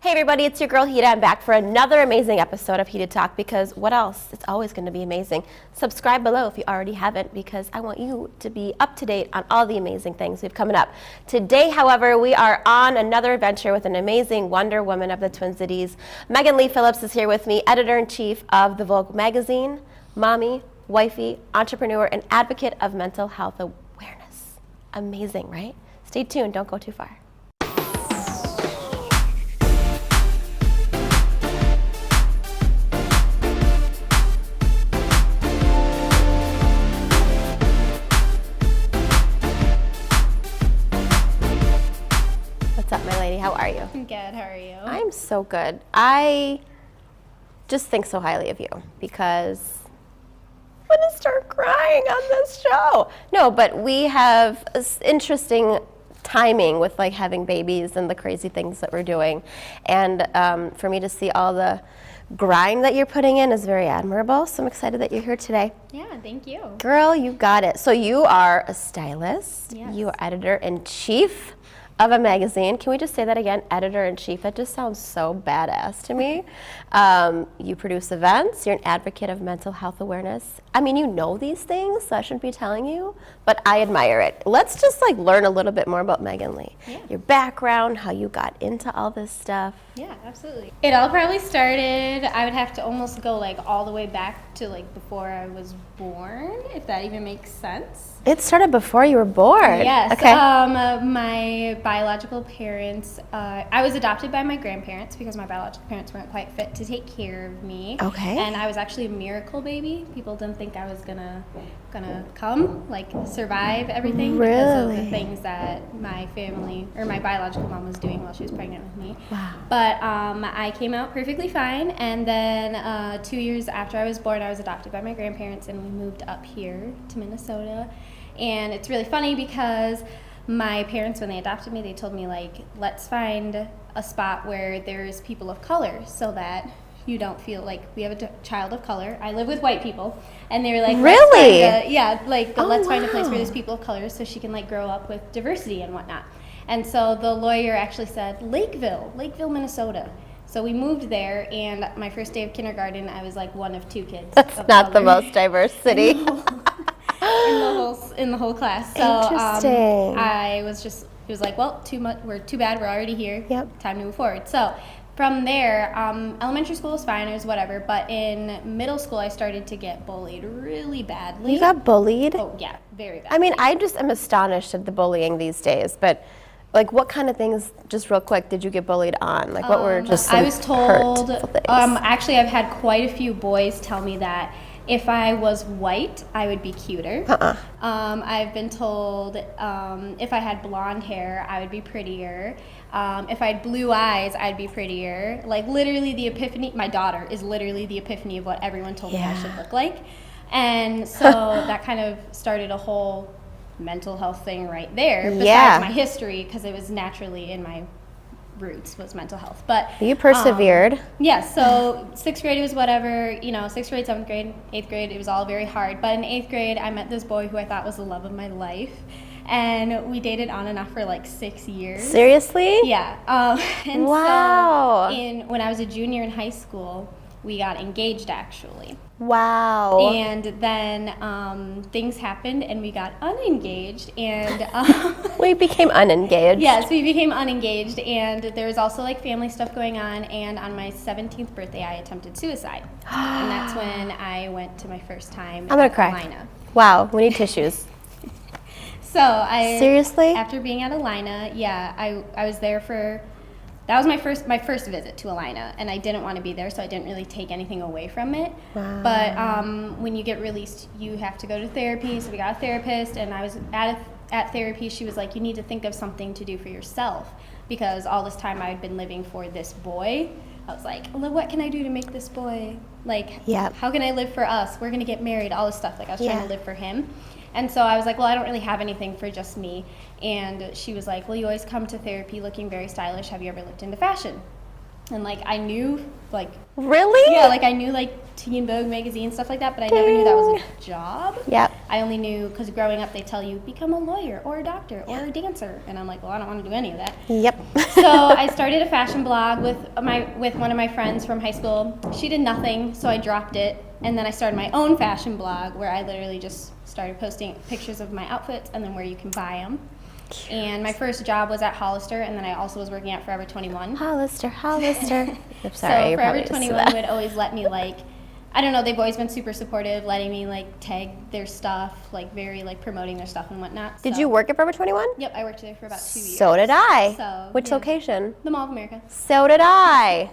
Hey everybody, it's your girl Hita. I'm back for another amazing episode of HitaTalk because what else? It's always going to be amazing. Subscribe below if you already haven't because I want you to be up to date on all the amazing things we have coming up. Today, however, we are on another adventure with an amazing Wonder Woman of the Twin Cities. Meghanlee Phillips is here with me, editor-in-chief of the Volk Magazine, mommy, wifey, entrepreneur, and advocate of mental health awareness. Amazing, right? Stay tuned. Don't go too far. What's up, my lady? How are you? I'm good. How are you? I'm so good. I just think so highly of you because I'm going to start crying on this show. No, but we have interesting timing with like having babies and the crazy things that we're doing. And for me to see all the grind that you're putting in is very admirable. So I'm excited that you're here today. Yeah, thank you. Girl, you got it. So you are a stylist. Yes. You are editor-in-chief of a magazine. Can we just say that again? Editor-in-chief. That just sounds so badass to me. You produce events. You're an advocate of mental health awareness. I mean, you know these things, so I shouldn't be telling you, but I admire it. Let's just like learn a little bit more about Meghanlee. Yeah. Your background, how you got into all this stuff. Yeah, absolutely. It all probably started, I would have to almost go like all the way back to like before I was born, if that even makes sense. It started before you were born. Yes. Okay. My biological parents, I was adopted by my grandparents because my biological parents weren't quite fit to take care of me. Okay. And I was actually a miracle baby. People didn't think I was gonna come, like survive everything because of the Really? things that my family or my biological mom was doing while she was pregnant with me. Wow. But I came out perfectly fine, and then 2 years after I was born, I was adopted by my grandparents, and we moved up here to Minnesota. And it's really funny because my parents, when they adopted me, they told me, like, let's find a spot where there's people of color so that you don't feel like we have a child of color. I live with white people, and they were like, Really? let's find a place wow. where there's people of color so she can like grow up with diversity and whatnot. And so the lawyer actually said Lakeville, Minnesota. So we moved there, and my first day of kindergarten, I was like one of two kids. That's of not the color most diverse city. in the whole class. So Interesting. I was just, it was like, well, we're too bad, we're already here. Yep. Time to move forward. So from there, elementary school was fine, it was whatever, but in middle school I started to get bullied really badly. You got bullied? Oh yeah, very bad. I mean, I just am astonished at the bullying these days, but like what kind of things, just real quick, did you get bullied on? Like what were just some I was told, hurtful things? Actually I've had quite a few boys tell me that if I was white, I would be cuter. I've been told if I had blonde hair, I would be prettier. If I had blue eyes, I'd be prettier. Like literally the epiphany, my daughter is literally the epiphany of what everyone told me I should look like. And so that kind of started a whole mental health thing right there, besides my history, because it was naturally in my roots was mental health. But you persevered. Yeah, so 6th grade was whatever, 6th grade, 7th grade, 8th grade, it was all very hard. But in 8th grade, I met this boy who I thought was the love of my life. And we dated on and off for like 6 years. Seriously? Yeah. And wow. so when I was a junior in high school, we got engaged actually. Wow. And then things happened and we got unengaged, and we became unengaged. yes, we became unengaged, and there was also like family stuff going on, and on my 17th birthday I attempted suicide. And that's when I went to my first time I'm gonna at cry. Alina. Wow, we need tissues. So Seriously? after being at Alina, I was there for, that was my first visit to Alina, and I didn't want to be there, so I didn't really take anything away from it. Wow. But when you get released, you have to go to therapy, so we got a therapist, and I was at therapy, she was like, you need to think of something to do for yourself, because all this time I had been living for this boy. I was like, well, what can I do to make this boy, like, how can I live for us? We're going to get married, all this stuff. Like, I was trying to live for him. And so I was like, well, I don't really have anything for just me. And she was like, well, you always come to therapy looking very stylish. Have you ever looked into fashion? And like, I knew, like... Really? Yeah, like I knew like Teen Vogue magazine, stuff like that, but I never knew that was a job. Yep. I only knew, because growing up they tell you, become a lawyer or a doctor or a dancer. And I'm like, well, I don't want to do any of that. Yep. So I started a fashion blog with one of my friends from high school. She did nothing, so I dropped it. And then I started my own fashion blog where I literally just started posting pictures of my outfits and then where you can buy them. And my first job was at Hollister, and then I also was working at Forever 21. Hollister. I'm sorry. So Forever 21 would always let me, like, I don't know, they've always been super supportive, letting me like tag their stuff, like very like promoting their stuff and whatnot. Did you work at Forever 21? Yep, I worked there for about 2 years. So did I. So, Which location? The Mall of America. So did I.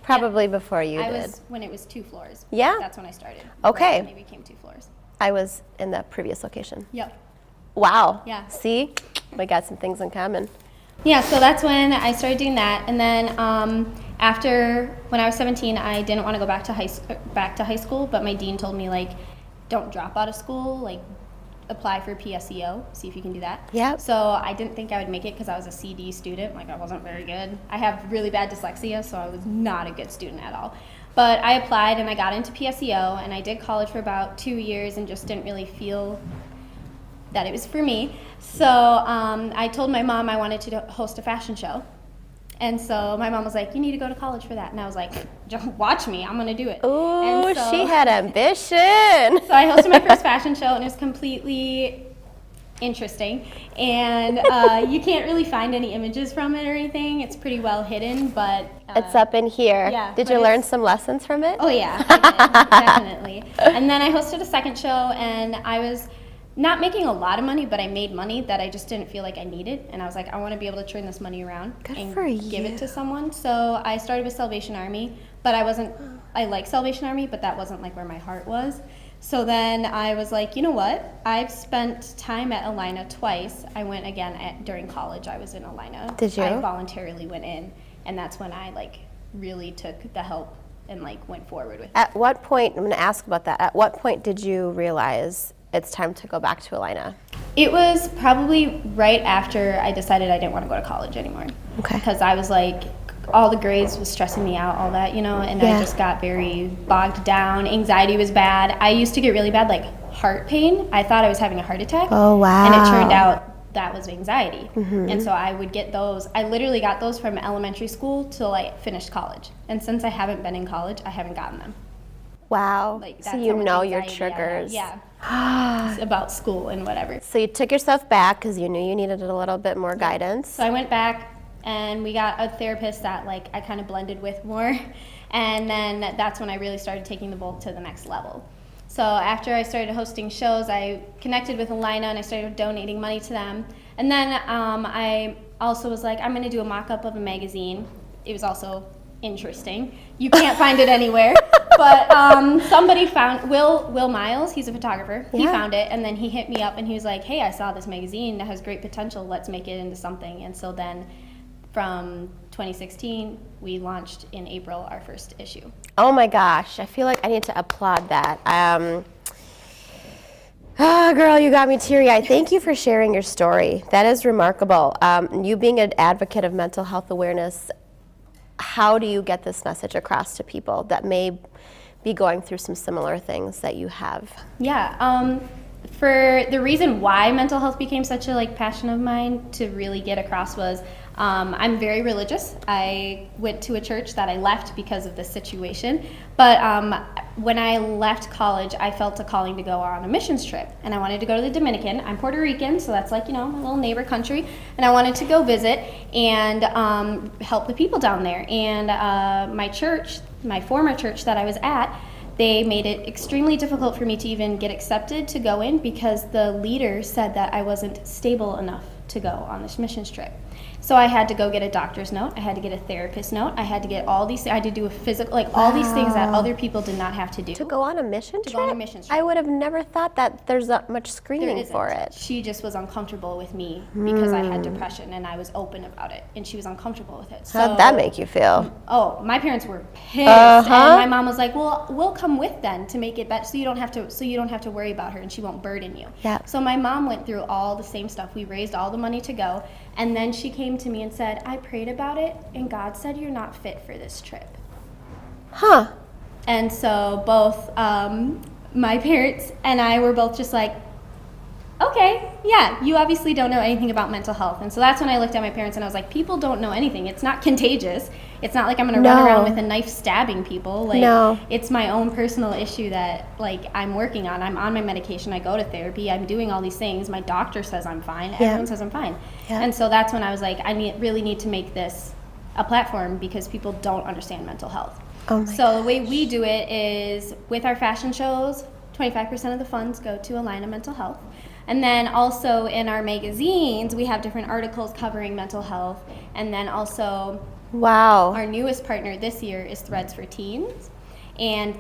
Probably before you did. I was when it was 2 floors. Yeah? That's when I started. Okay. Right when it became 2 floors. I was in the previous location. Yep. Wow. Yeah. See? We got some things in common. Yeah, so that's when I started doing that, and then after when I was 17, I didn't want to go back to high school, but my dean told me, like, don't drop out of school, like apply for PSEO, see if you can do that. Yep. So I didn't think I would make it because I was a CD student, like I wasn't very good. I have really bad dyslexia, so I was not a good student at all. But I applied and I got into PSEO, and I did college for about 2 years and just didn't really feel that it was for me. So I told my mom I wanted to host a fashion show. And so my mom was like, you need to go to college for that. And I was like, just watch me, I'm gonna do it. Ooh, so, she had ambition. So I hosted my first fashion show, and it was completely interesting. And you can't really find any images from it or anything. It's pretty well hidden, but it's up in here. Yeah. Did you learn some lessons from it? Oh yeah, I did, definitely. And then I hosted a second show, and I was not making a lot of money, but I made money that I just didn't feel like I needed. And I was like, I want to be able to turn this money around and give it to someone. So I started with Salvation Army, but I like Salvation Army, but that wasn't like where my heart was. So then I was like, you know what? I've spent time at Alina twice. I went again during college. I was in Alina. Did you? I voluntarily went in, and that's when I like really took the help and like went forward with it. At what point, I'm going to ask about that, at what point did you realize it's time to go back to Alina? It was probably right after I decided I didn't want to go to college anymore. Okay. Because I was like, all the grades was stressing me out, all that, and I just got very bogged down. Anxiety was bad. I used to get really bad, like, heart pain. I thought I was having a heart attack. Oh, wow. And it turned out that was anxiety. Mm-hmm. And so I would get those. I literally got those from elementary school till I finished college. And since I haven't been in college, I haven't gotten them. Wow. Like, so you know your triggers. Yeah. About school and whatever. So you took yourself back because you knew you needed a little bit more guidance. So I went back, and we got a therapist that like I kind of blended with more, and then that's when I really started taking the Volk to the next level. So after I started hosting shows, I connected with Alina and I started donating money to them. And then I also was like, I'm going to do a mock-up of a magazine. It was also interesting. You can't find it anywhere. But somebody found, Will Miles, he's a photographer, he found it, and then he hit me up and he was like, hey, I saw this magazine that has great potential, let's make it into something. And so then from 2016, we launched in April our first issue. Oh my gosh, I feel like I need to applaud that. Oh, girl, you got me teary-eyed. Thank you for sharing your story. That is remarkable. You being an advocate of mental health awareness, how do you get this message across to people that may be going through some similar things that you have? Yeah, for the reason why mental health became such a passion of mine to really get across was I'm very religious. I went to a church that I left because of this situation, but when I left college, I felt a calling to go on a missions trip, and I wanted to go to the Dominican. I'm Puerto Rican, so that's like, my little neighbor country, and I wanted to go visit and help the people down there. And my church, my former church that I was at, they made it extremely difficult for me to even get accepted to go in because the leader said that I wasn't stable enough to go on this missions trip. So I had to go get a doctor's note, I had to get a therapist note, I had to get all these, I had to do a physical, all these things that other people did not have to do. To go on a mission trip? To go on a mission trip. I would have never thought that there's that much screening for it. She just was uncomfortable with me because I had depression and I was open about it, and she was uncomfortable with it. So, how'd that make you feel? Oh, my parents were pissed, and my mom was like, "Well, we'll come with then to make it better, so you don't have to worry about her, and she won't burden you." Yeah. So my mom went through all the same stuff. We raised all the money to go, and then she came to me and said, I prayed about it, and God said you're not fit for this trip. Huh. And so both my parents and I were both just like, okay, yeah, you obviously don't know anything about mental health. And so that's when I looked at my parents and I was like, people don't know anything. It's not contagious. It's not like I'm going to run around with a knife stabbing people. Like, it's my own personal issue that, like, I'm working on. I'm on my medication. I go to therapy. I'm doing all these things. My doctor says I'm fine. Everyone says I'm fine. And so that's when I was like, really need to make this a platform because people don't understand mental health. So the way we do it is with our fashion shows, 25% of the funds go to a line of mental health. And then also in our magazines, we have different articles covering mental health. And then also, our newest partner this year is Threads for Teens. And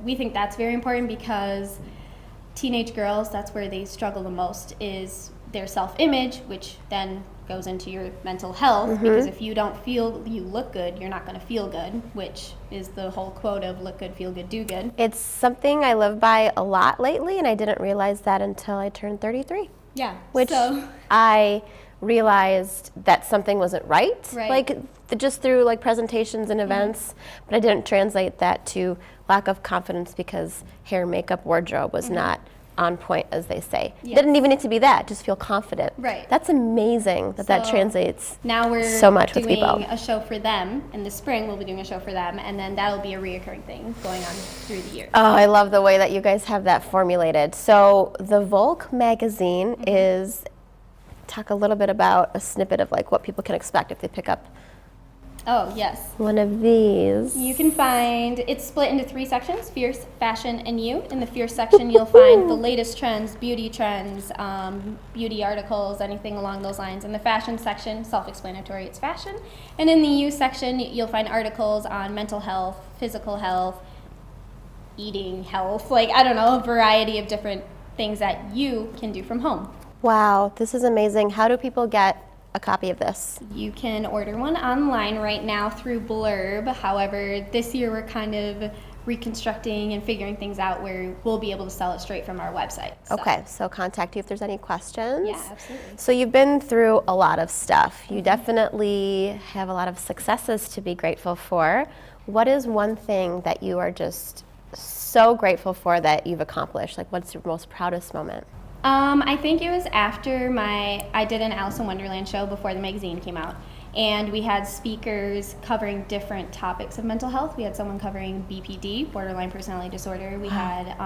we think that's very important because teenage girls, that's where they struggle the most, is their self-image, which then goes into your mental health, because if you don't feel you look good, you're not going to feel good, which is the whole quote of look good, feel good, do good. It's something I live by a lot lately, and I didn't realize that until I turned 33. Yeah. Which I realized that something wasn't right. Like just through like presentations and events, but I didn't translate that to lack of confidence because hair, makeup, wardrobe was not on point, as they say. It didn't even need to be that, just feel confident. That's amazing that translates now we're so much with people. Doing a show for them. In the spring, we'll be doing a show for them, and then that'll be a reoccurring thing going on through the year. Oh, I love the way that you guys have that formulated. So the Volk Magazine is, talk a little bit about a snippet of like what people can expect if they pick up one of these. You can find, it's split into 3 sections, Fierce, Fashion, and You. In the Fierce section, you'll find the latest trends, beauty articles, anything along those lines. In the Fashion section, self-explanatory, it's fashion. And in the You section, you'll find articles on mental health, physical health, eating health, like, I don't know, a variety of different things that you can do from home. Wow, this is amazing. How do people get a copy of this? You can order one online right now through Blurb. However, this year we're kind of reconstructing and figuring things out where we'll be able to sell it straight from our website. Okay, so contact you if there's any questions. Yeah, absolutely. So you've been through a lot of stuff. You definitely have a lot of successes to be grateful for. What is one thing that you are just so grateful for that you've accomplished? Like, what's your most proudest moment? I think it was after I did an Alice in Wonderland show before the magazine came out, and we had speakers covering different topics of mental health. We had someone covering BPD, borderline personality disorder. We had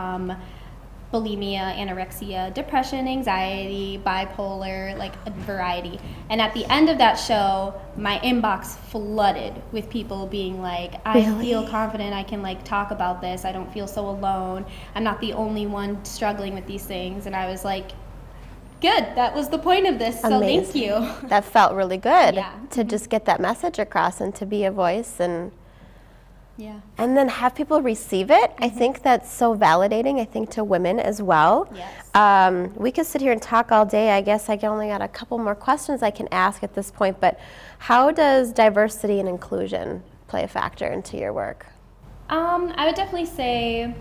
bulimia, anorexia, depression, anxiety, bipolar, like a variety. And at the end of that show, my inbox flooded with people being like, I feel confident, I can like talk about this, I don't feel so alone, I'm not the only one struggling with these things. And I was like, good, that was the point of this, so thank you. That felt really good to just get that message across and to be a voice and then have people receive it. I think that's so validating, I think, to women as well. We could sit here and talk all day. I guess I only got a couple more questions I can ask at this point, but how does diversity and inclusion play a factor into your work? I would definitely say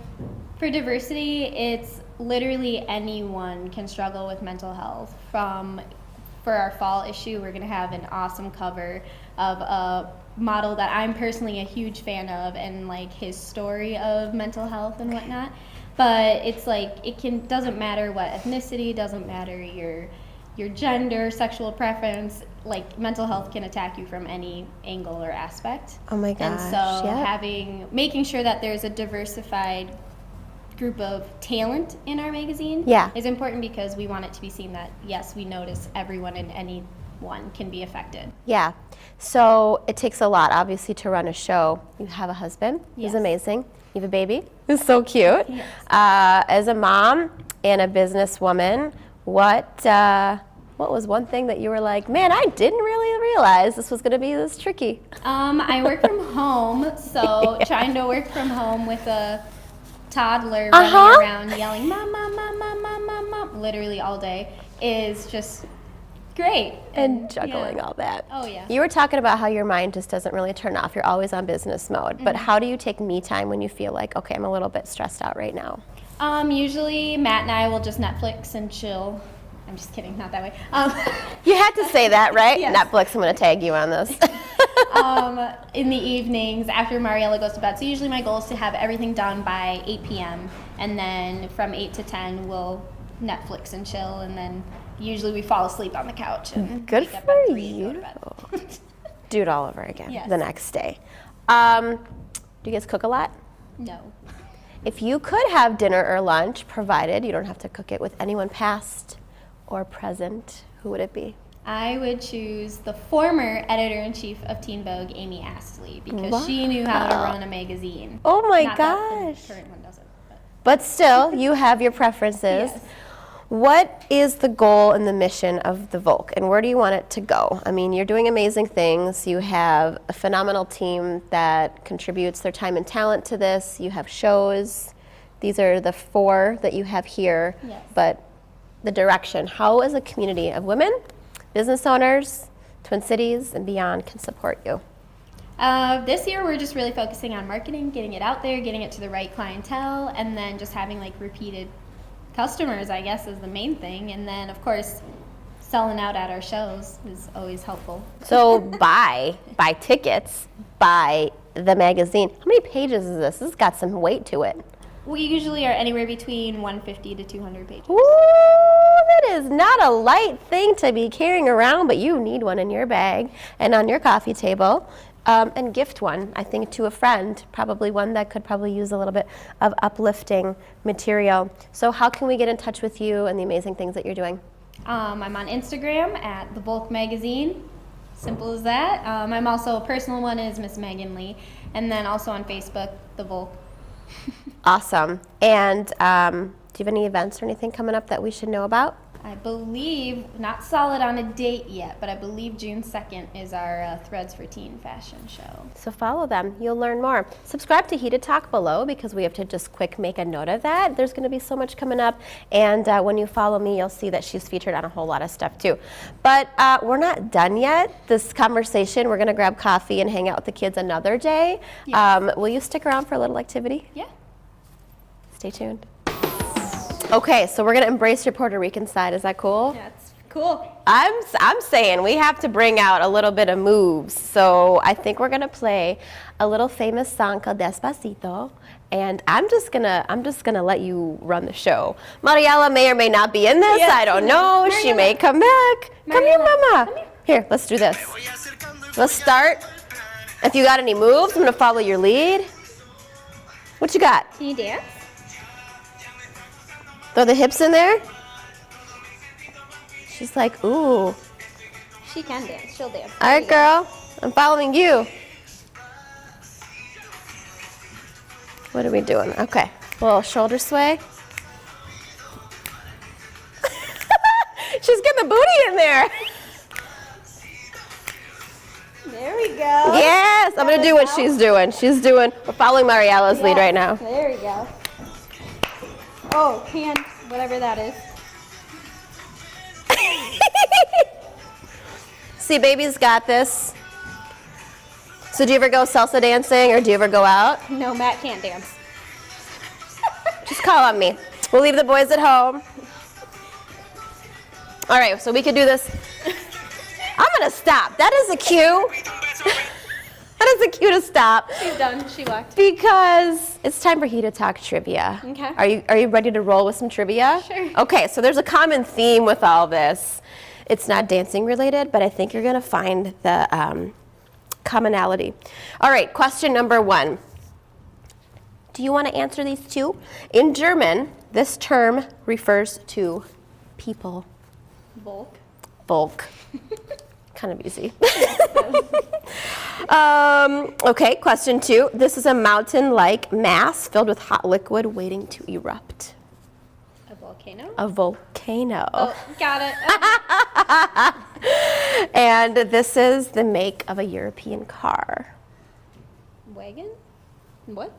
for diversity, it's literally anyone can struggle with mental health. For our fall issue, we're going to have an awesome cover of a model that I'm personally a huge fan of, and like his story of mental health and whatnot. But it's like doesn't matter what ethnicity, doesn't matter your gender, sexual preference, like mental health can attack you from any angle or aspect. Oh my gosh. And so making sure that there's a diversified group of talent in our magazine is important, because we want it to be seen that yes, we notice everyone and anyone can be affected. Yeah. So it takes a lot, obviously, to run a show. You have a husband who's amazing. You have a baby who's so cute. Yes. As a mom and a businesswoman, what was one thing that you were like, man, I didn't really realize this was going to be this tricky? I work from home, so trying to work from home with a toddler running around yelling, mom, mom, mom, mom, mom, mom, mom, literally all day is just great. And juggling all that. Oh, yeah. You were talking about how your mind just doesn't really turn off. You're always on business mode. But how do you take me time when you feel like, okay, I'm a little bit stressed out right now? Usually Matt and I will just Netflix and chill. I'm just kidding, not that way. You had to say that, right? Yes. Netflix, I'm going to tag you on this. In the evenings after Mariella goes to bed. So usually my goal is to have everything done by 8 p.m. And then from 8 to 10, we'll Netflix and chill, and then usually we fall asleep on the couch and Good wake up for at 3 and go you. to bed. Do it all over again Yes. the next day. Do you guys cook a lot? No. If you could have dinner or lunch, provided you don't have to cook it, with anyone past or present, who would it be? I would choose the former editor-in-chief of Teen Vogue, Amy Astley, because she knew how to run a magazine. Oh my Not that gosh. the current one doesn't. But still, you have your preferences. Yes. What is the goal and the mission of the Volk, and where do you want it to go? I mean, you're doing amazing things. You have a phenomenal team that contributes their time and talent to this. You have shows. These are the 4 that you have here. Yes. But the direction, how as a community of women, business owners, Twin Cities, and beyond can support you? This year we're just really focusing on marketing, getting it out there, getting it to the right clientele, and then just having like repeated customers, I guess, is the main thing. And then of course selling out at our shows is always helpful. So buy tickets, buy the magazine. How many pages is this? This has got some weight to it. We usually are anywhere between 150 to 200 pages. Ooh, that is not a light thing to be carrying around, but you need one in your bag and on your coffee table. And gift one, I think, to a friend, probably one that could probably use a little bit of uplifting material. So how can we get in touch with you and the amazing things that you're doing? I'm on Instagram at the Volk Magazine. Simple as that. I'm also, a personal one is Miss Meghanlee, and then also on Facebook, the Volk. Awesome. And do you have any events or anything coming up that we should know about? I believe, not solid on a date yet, but I believe June 2nd is our Threads for Teen fashion show. So follow them. You'll learn more. Subscribe to HitaTalk below, because we have to just quick make a note of that. There's going to be so much coming up. And when you follow me, you'll see that she's featured on a whole lot of stuff too. But we're not done yet. This conversation, we're going to grab coffee and hang out with the kids another day. Yes. Will you stick around for a little activity? Yeah. Stay tuned. Okay, so we're going to embrace your Puerto Rican side. Is that cool? That's cool. I'm saying we have to bring out a little bit of moves. So I think we're gonna play a little famous song called Despacito, and I'm just gonna let you run the show. Mariela may or may not be in this. Yes. I don't know. She may come back. Come here, Mama. Come here. Here, let's do this. Let's start. If you got any moves, I'm gonna follow your lead. What you got? Can you dance? Throw the hips in there. She's like, ooh. She can dance. She'll dance. All right, girl. I'm following you. What are we doing? Okay. A little shoulder sway. She's getting the booty in there. There we go. Yes, I'm going to do what she's doing. We're following Mariela's lead right now. There we go. Oh, hand, whatever that is. See, baby's got this. So do you ever go salsa dancing, or do you ever go out? No, Matt can't dance. Just call on me. We'll leave the boys at home. All right, so we could do this. I'm going to stop. That is a cue. That is a cue to stop. She's done. She left. Because it's time for HitaTalk Trivia. Okay. Are you ready to roll with some trivia? Sure. Okay, so there's a common theme with all this. It's not dancing related, but I think you're going to find the commonality. All right, question number 1. Do you want to answer these two? In German, this term refers to people. Volk. Volk. Kind of easy. Okay, question 2. This is a mountain-like mass filled with hot liquid waiting to erupt. A volcano? A volcano. Oh, got it. And this is the make of a European car. Wagon? What?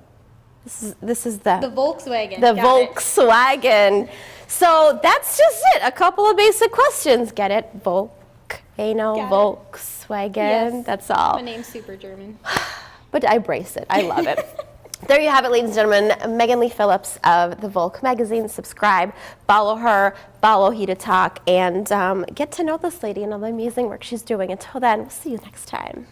This is the Volkswagen. The Got it. Volkswagen. So that's just it. A couple of basic questions. Get it? Volcano, Got it. Volkswagen. Yes. That's all. My name's super German. But I embrace it. I love it. There you have it, ladies and gentlemen. Meghanlee Phillips of the Volk Magazine. Subscribe, follow her, follow HitaTalk, and get to know this lady and all the amazing work she's doing. Until then, we'll see you next time.